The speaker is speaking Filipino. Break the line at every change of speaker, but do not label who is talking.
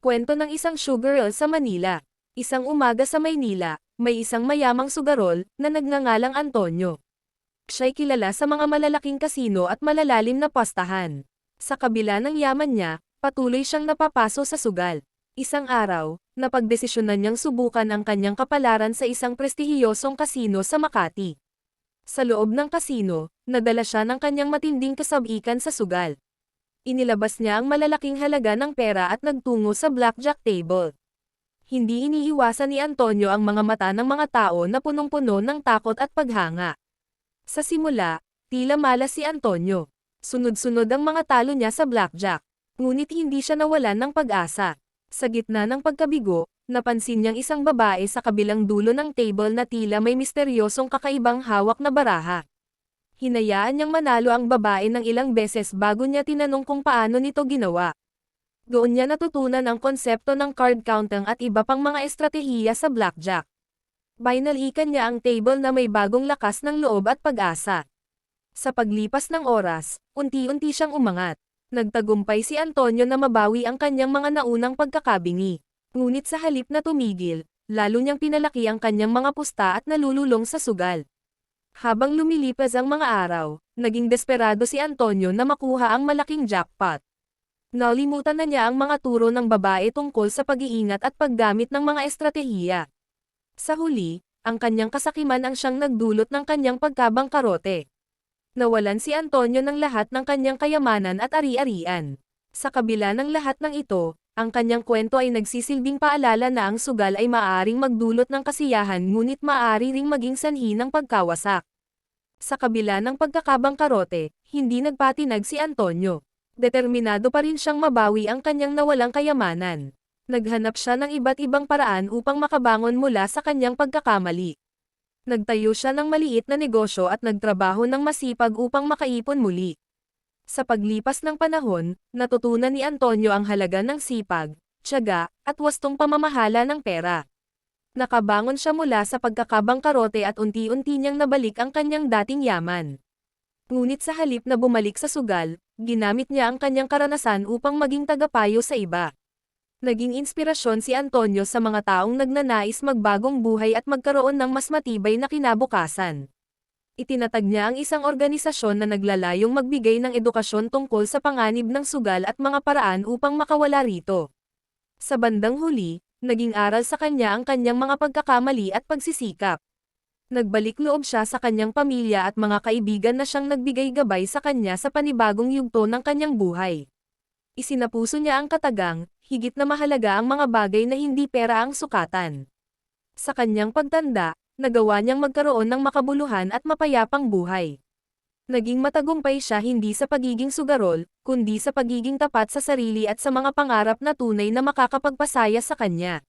Kwento ng isang sugarol sa Manila. Isang umaga sa Maynila, may isang mayamang sugarol na nagngangalang Antonio. Siya'y kilala sa mga malalaking kasino at malalalim na pastahan. Sa kabila ng yaman niya, patuloy siyang napapaso sa sugal. Isang araw, napagdesisyonan niyang subukan ang kanyang kapalaran sa isang prestihiyosong kasino sa Makati. Sa loob ng kasino, nadala siya ng kanyang matinding kasabikan sa sugal. Inilabas niya ang malalaking halaga ng pera at nagtungo sa blackjack table. Hindi iniiwasan ni Antonio ang mga mata ng mga tao na punong-puno ng takot at paghanga. Sa simula, tila malas si Antonio. Sunod-sunod ang mga talo niya sa blackjack. Ngunit hindi siya nawalan ng pag-asa. Sa gitna ng pagkabigo, napansin niyang isang babae sa kabilang dulo ng table na tila may misteryosong kakaibang hawak na baraha. Hinayaan niyang manalo ang babae ng ilang beses bago niya tinanong kung paano nito ginawa. Doon niya natutunan ang konsepto ng card counting at iba pang mga estratehiya sa blackjack. Binalikan niya ang table na may bagong lakas ng loob at pag-asa. Sa paglipas ng oras, unti-unti siyang umangat. Nagtagumpay si Antonio na mabawi ang kanyang mga naunang pagkakabingi. Ngunit sa halip na tumigil, lalo niyang pinalaki ang kanyang mga pusta at nalululong sa sugal. Habang lumilipas ang mga araw, naging desperado si Antonio na makuha ang malaking jackpot. Nalimutan na niya ang mga turo ng babae tungkol sa pag-iingat at paggamit ng mga estratehiya. Sa huli, ang kanyang kasakiman ang siyang nagdulot ng kanyang pagkabangkarote. Nawalan si Antonio ng lahat ng kanyang kayamanan at ari-arian. Sa kabila ng lahat ng ito, ang kanyang kwento ay nagsisilbing paalala na ang sugal ay maaaring magdulot ng kasiyahan ngunit maaari ring maging sanhi ng pagkawasak. Sa kabila ng pagkakabangkarote, hindi nagpatinag si Antonio. Determinado pa rin siyang mabawi ang kanyang nawalang kayamanan. Naghanap siya ng iba't ibang paraan upang makabangon mula sa kanyang pagkakamali. Nagtayo siya ng maliit na negosyo at nagtrabaho ng masipag upang makaipon muli. Sa paglipas ng panahon, natutunan ni Antonio ang halaga ng sipag, tiyaga, at wastong pamamahala ng pera. Nakabangon siya mula sa pagkakabangkarote at unti-unti niyang nabalik ang kanyang dating yaman. Ngunit sa halip na bumalik sa sugal, ginamit niya ang kanyang karanasan upang maging tagapayo sa iba. Naging inspirasyon si Antonio sa mga taong nagnanais magbagong buhay at magkaroon ng mas matibay na kinabukasan. Itinatag niya ang isang organisasyon na naglalayong magbigay ng edukasyon tungkol sa panganib ng sugal at mga paraan upang makawala rito. Sa bandang huli, naging aral sa kanya ang kanyang mga pagkakamali at pagsisikap. Nagbalik loob siya sa kanyang pamilya at mga kaibigan na siyang nagbigay gabay sa kanya sa panibagong yugto ng kanyang buhay. Isinapuso niya ang katagang, higit na mahalaga ang mga bagay na hindi pera ang sukatan. Sa kanyang pagtanda, nagawa niyang magkaroon ng makabuluhan at mapayapang buhay. Naging matagumpay siya hindi sa pagiging sugarol, kundi sa pagiging tapat sa sarili at sa mga pangarap na tunay na makakapagpasaya sa kanya.